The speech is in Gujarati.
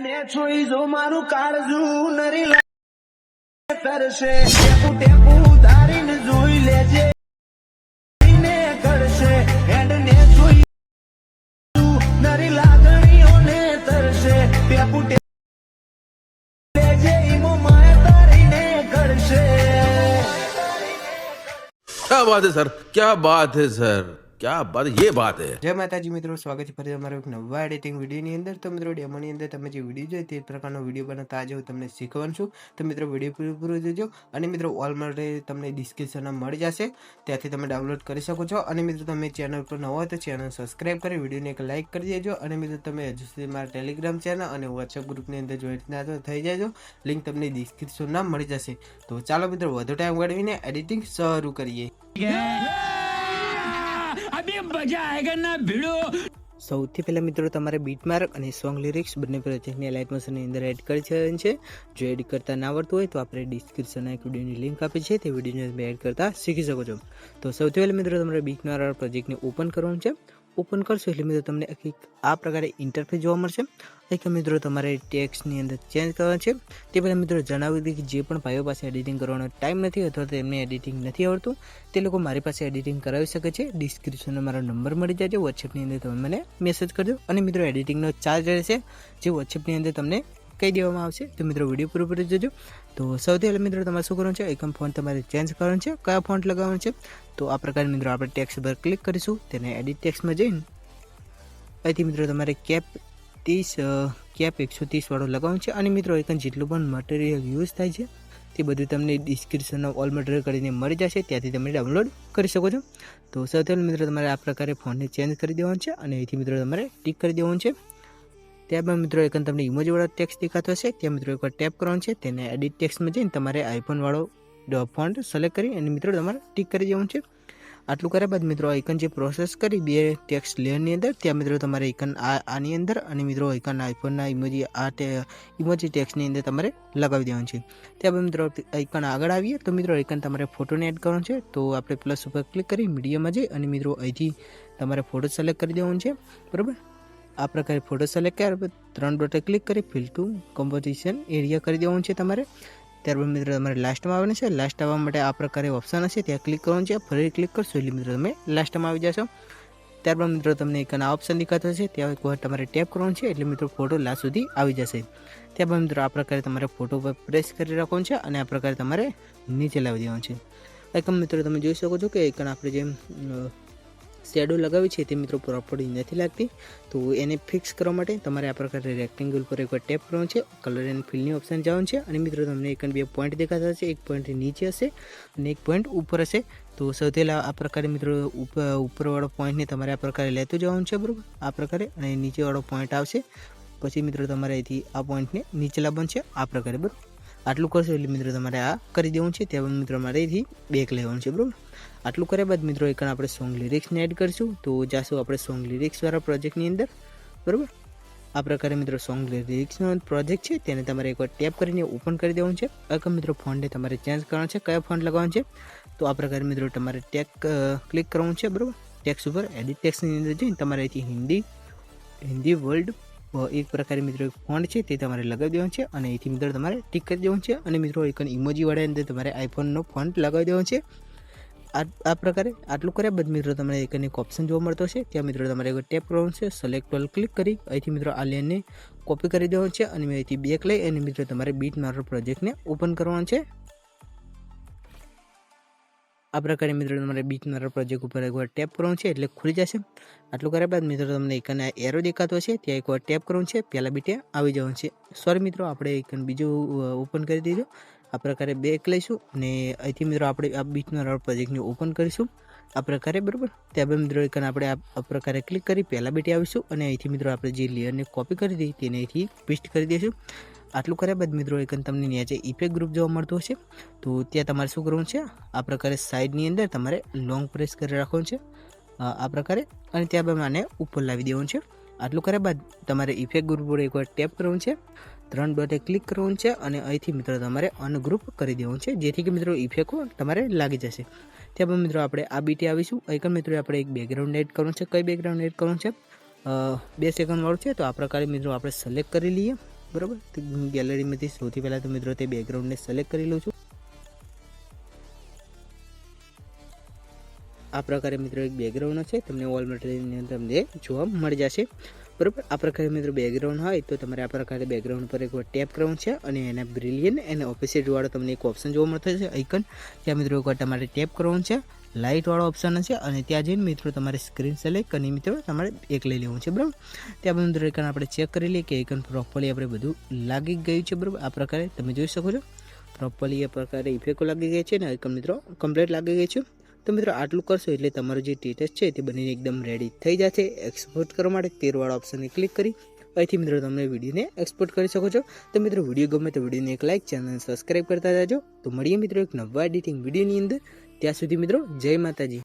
ને છોઈ જો મારું કાળજું નરી કરશે ટેપુ ટેપુ ઉધારીને જોઈ લેજે ને કરશે હેડ ને છોઈ નરી લાગણીઓને તરશે ટેપુ ટેપુ લેજે ઈમો માય તારીને કરશે. क्या बात है सर, क्या बात है सर, क्या बात, ये बात है. જય માતાજી મિત્રો, સ્વાગત છે ફરી તમારા એક નવા એડિટિંગ વિડીયોની અંદર. તો મિત્રો ડેમોની અંદર તમે જે વિડીયો જોઈએ તે પ્રકારનો વિડીયો બનાવતા આજે હું તમને શીખવાનું છું. તો મિત્રો વિડીયો પૂરો જોજો અને મિત્રો ઓલ માટે તમને ડિસ્ક્રિપ્શનમાં મળી જશે, ત્યાંથી તમે ડાઉનલોડ કરી શકો છો. અને મિત્રો તમે ચેનલ પર નવા હોય તો ચેનલ સબસ્ક્રાઈબ કરી વિડીયોને એક લાઇક કરી દેજો. અને મિત્રો તમે હજુ સુધી મારા ટેલિગ્રામ ચેનલ અને વોટ્સએપ ગ્રુપની અંદર જોઈન્ટ ના તો થઈ જાજો, લિંક તમને ડિસ્ક્રિપ્શનમાં મળી જશે. તો ચાલો મિત્રો વધુ ટાઈમ ગાળવીને એડિટિંગ શરૂ કરીએ. સૌથી પહેલાં મિત્રો તમારે બીટમાર્ક અને સોંગ લિરિક્સ બંને પ્રોજેક્ટની લાઇટ મોશનની અંદર એડ કરી છે. જો એડ કરતા ના આવડતું હોય તો આપણે ડિસ્ક્રિપ્શનમાં એક વિડીયોની લિંક આપી છે, તે વિડીયોને તમે એડ કરતા શીખી શકો છો. તો સૌથી પહેલાં મિત્રો તમારે બીટમાર્ક પ્રોજેક્ટને ઓપન કરવાનું છે. ઓપન કરશો એટલે મિત્રો તમને આ પ્રકારે ઇન્ટરફેસ જોવા મળશે. એક મિત્રો તમારે ટેક્સ્ટની અંદર ચેન્જ કરવાનું છે. તે પહેલાં મિત્રો જણાવી દીધી કે જે પણ ભાઈઓ પાસે એડિટિંગ કરવાનો ટાઈમ નથી અથવા તો એમને એડિટિંગ નથી આવડતું તે લોકો મારી પાસે એડિટિંગ કરાવી શકે છે. ડિસ્ક્રિપ્શનમાં મારો નંબર મળી જાય છે, વોટ્સએપની અંદર તમે મને મેસેજ કરજો. અને મિત્રો એડિટિંગનો ચાર્જ રહેશે જે વોટ્સએપની અંદર તમને કહી દેવામાં આવશે. તો મિત્રો વિડીયો પૂરો જોજો. તો સૌથી પહેલાં મિત્રો તમારે શું કરવાનું છે, એકમ ફોન્ટ તમારે ચેન્જ કરવાનું છે. કયા ફોન્ટ લગાવવાનું છે તો આ પ્રકારે મિત્રો આપણે ટેક્સ્ટ પર ક્લિક કરીશું. તેને એડિટ ટેક્સ્ટમાં જઈને અહીંથી મિત્રો તમારે કેપ 130 વાળો લગાવવાનું છે. અને મિત્રો એક જેટલું પણ મટીરિયલ યુઝ થાય છે તે બધું તમને ડિસ્ક્રિપ્શનમાં ઓલ મટીરિયલ કરીને મળી જશે, ત્યાંથી તમે ડાઉનલોડ કરી શકો છો. તો સૌથી પહેલાં મિત્રો તમારે આ પ્રકારે ફોનને ચેન્જ કરી દેવાનું છે અને અહીંથી મિત્રો તમારે ટીક કરી દેવાનું છે. ત્યારબાદ મિત્રો એક તમને ઇમોજીવાળો ટેક્સ્ટ દેખાતો હશે, ત્યાં મિત્રો એકવાર ટેપ કરવાનું છે. તેને એડિટ ટેક્સ્ટમાં જઈને તમારે આઈફોનવાળો ફોન્ટ સિલેક્ટ કરી અને મિત્રો તમારે ટીક કરી દેવાનું છે. આટલું કર્યા બાદ મિત્રો આઇકન જે પ્રોસેસ કરી બે ટેક્સ્ટ લેયરની અંદર, ત્યાં મિત્રો તમારે આઇકન આની અંદર અને મિત્રો આઇકન આઈફોનના ઇમોજી ઇમોજી ટેક્સ્ટની અંદર તમારે લગાવી દેવાનું છે. ત્યારબાદ મિત્રો આઇકન આગળ આવીએ તો મિત્રો આઇકન તમારે ફોટોને એડ કરવાનો છે. તો આપણે પ્લસ ઉપર ક્લિક કરી મીડિયામાં જઈ અને મિત્રો અહીંથી તમારે ફોટો સિલેક્ટ કરી દેવાનું છે. બરાબર, આ પ્રકારે ફોટો સિલેક્ટ કર્યા 3 ડોટે ક્લિક કરી ફિલ ટુ કમ્પોઝિશન એરિયા કરી દેવાનું છે તમારે. ત્યારબાદ મિત્રો તમારે લાસ્ટમાં આવવાનું છે. લાસ્ટ આવવા માટે આ પ્રકારે ઓપ્શન હશે, ત્યાં ક્લિક કરવાનું છે. ફરી ક્લિક કરશો એટલે મિત્રો તમે લાસ્ટમાં આવી જશો. ત્યારબાદ મિત્રો તમને એક આ ઓપ્શન દેખાતો હશે, ત્યાં એક વાર તમારે ટેપ કરવાનું છે એટલે મિત્રો ફોટો લાસ્ટ સુધી આવી જશે. ત્યારબાદ મિત્રો આ પ્રકારે તમારે ફોટો પર પ્રેસ કરી રાખવાનું છે અને આ પ્રકારે તમારે નીચે લાવી દેવાનું છે. એકમ મિત્રો તમે જોઈ શકો છો કે એકન આપણે જેમ શેડો લગાવી છે તે મિત્રો પ્રોપરલી નથી લાગતી. તો એને ફિક્સ કરવા માટે તમારે આ પ્રકારે રેક્ટેંગલ પર એકવાર ટેપ કરવાનું છે. કલર એન્ડ ફિલની ઓપ્શન જવાનું છે અને મિત્રો તમને એક બે પોઈન્ટ દેખાતા હશે, એક પોઈન્ટ નીચે હશે અને એક પોઈન્ટ ઉપર હશે. તો સૌથી પહેલાં આ પ્રકારે મિત્રો ઉપરવાળો પોઈન્ટને તમારે આ પ્રકારે લેતું જવાનું છે. બરાબર, આ પ્રકારે અને નીચેવાળો પોઈન્ટ આવશે. પછી મિત્રો તમારે અહીંથી આ પોઈન્ટને નીચે લાવવાનું છે આ પ્રકારે. બરાબર, આટલું કરશો એટલે મિત્રો તમારે આ કરી દેવું છે. ત્યારબાદ મિત્રો તમારે અહીંથી બેક લેવાનું છે. બરાબર, આટલું કર્યા બાદ મિત્રો એક આપણે સોંગ લિરિક્સને એડ કરીશું. તો જાશું આપણે સોંગ લિરિક્સવાળા પ્રોજેક્ટની અંદર. બરાબર, આ પ્રકારે મિત્રો સોંગ લિરિક્સનો પ્રોજેક્ટ છે તેને તમારે એકવાર ટેપ કરીને ઓપન કરી દેવાનું છે. એક મિત્રો ફોન્ટને તમારે ચેન્જ કરવાનો છે, કયા ફોન્ટ લગાવવાનું છે તો આ પ્રકારે મિત્રો તમારે ક્લિક કરવાનું છે. બરાબર, ટેક્સ્ટ ઉપર એડિટ ટેક્સ્ટની અંદર જઈને તમારે અહીંથી હિન્દી વર્લ્ડ એક પ્રકારે મિત્રો એક ફોન્ટ છે તે તમારે લગાવી દેવાનું છે અને અહીંથી મિત્રો તમારે ટીક કરી દેવાનું છે. અને મિત્રો એક ઇમોજીવાળા અંદર તમારે આઈફોનનો ફોન્ટ લગાવી દેવાનો છે. આ પ્રકારે આટલું કર્યા બાદ મિત્રો તમને એક ઓપ્શન જોવા મળતો છે, ત્યાં મિત્રો તમારે એક ટેપ કરવાનું છે. સિલેક્ટ ઓલ ક્લિક કરી અહીંથી મિત્રો આ લેનને કોપી કરી દેવાનું છે અને અહીંથી બેક લઈ અને મિત્રો તમારે બીટમાર્ક પ્રોજેક્ટને ઓપન કરવાનું છે. આ પ્રકારે મિત્રો તમારે બીટમાર્ક પ્રોજેક્ટ ઉપર એકવાર ટેપ કરવાનું છે એટલે ખુલી જશે. આટલું કર્યા બાદ મિત્રો તમને એક એરો દેખાતો હશે, ત્યાં એકવાર ટેપ કરવાનું છે. પહેલાં બીટે આવી જવાનું છે. સોરી મિત્રો, આપણે એક બીજું ઓપન કરી દીધું. આ પ્રકારે બેક લઈશું અને અહીંથી મિત્રો આપણે આ બીટમાર્ક પ્રોજેક્ટને ઓપન કરીશું આ પ્રકારે. બરાબર, ત્યારબાદ મિત્રો એક આપણે આ પ્રકારે ક્લિક કરી પહેલાં બીટે આવીશું અને અહીંથી મિત્રો આપણે જે લેયરને કોપી કરી હતી તેને અહીંથી પેસ્ટ કરી દઈશું. આટલું કર્યા બાદ મિત્રો એક તમને નીચે ઇફેક્ટ ગ્રુપ જોવા મળતું હશે, તો ત્યાં તમારે શું કરવાનું છે, આ પ્રકારે સાઈડની અંદર તમારે લોંગ પ્રેસ કરી રાખવાનું છે આ પ્રકારે અને ત્યારબાદ આને ઉપર લાવી દેવાનું છે. આટલું કર્યા બાદ તમારે ઇફેક્ટ ગ્રુપ પર એકવાર ટેપ કરવાનું છે, 3 ડોટે ક્લિક કરવાનું છે અને અહીંથી મિત્રો તમારે અનગ્રુપ કરી દેવાનું છે જેથી કે મિત્રો ઇફેક્ટ તમારે લાગી જશે. ત્યારબાદ મિત્રો આપણે આ બીટે આવીશું. અહીં મિત્રો આપણે એક બેકગ્રાઉન્ડ એડ કરવું છે. કઈ બેકગ્રાઉન્ડ એડ કરવું છે? 2 સેકન્ડ વાળું છે. તો આ પ્રકારે મિત્રો આપણે સિલેક્ટ કરી લઈએ. બરાબર, તો ગેલેરીમાંથી સૌથી પહેલાં તો મિત્રો તે બેકગ્રાઉન્ડને સિલેક્ટ કરી લઉં છું. આ પ્રકારે મિત્રો એક બેકગ્રાઉન્ડ છે, તમને ઓલ મટીરિયલની અંદર તમને જોવા મળી જશે. બરાબર, આ પ્રકારે મિત્રો બેકગ્રાઉન્ડ હોય તો તમારે આ પ્રકારે બેકગ્રાઉન્ડ પર એકવાર ટેપ કરવાનું છે અને એના બ્રિલિયન્ટ અને ઓપોઝિટ વાળો તમને એક ઓપ્શન જોવા મળતો છે આઇકન. ત્યાં મિત્રો એકવાર તમારે ટેપ કરવાનું છે. લાઇટ વાળો ઓપ્શન છે અને ત્યાં જઈને મિત્રો તમારે સ્ક્રીન સિલેક્ટ કરીને મિત્રો તમારે એક લઈ લેવું છે. બરાબર, ત્યાં મિત્રો આઇકન આપણે ચેક કરી લઈએ કે આઇકન પ્રોપરલી આપણે બધું લાગી ગયું છે. બરાબર, આ પ્રકારે તમે જોઈ શકો છો પ્રોપરલી આ પ્રકારે ઇફેક્ટો લાગી ગઈ છે અને આઇકન મિત્રો કમ્પ્લીટ લાગી ગઈ છે. તો મિત્રો આટલું કરશો એટલે તમારું જે ટેટસ છે તે બનીને એકદમ રેડી થઈ જશે. એક્સપોર્ટ કરવા માટે 13 વાળા ઓપ્શનને ક્લિક કરી અહીંથી મિત્રો તમે વિડીયોને એક્સપોર્ટ કરી શકો છો. તો મિત્રો વિડીયો ગમે તો વિડીયોને એક લાઇક, ચેનલને સબસ્ક્રાઈબ કરતા જાજો. તો મળીએ મિત્રો એક નવા એડિટિંગ વિડીયોની અંદર. ત્યાં સુધી મિત્રો જય માતાજી.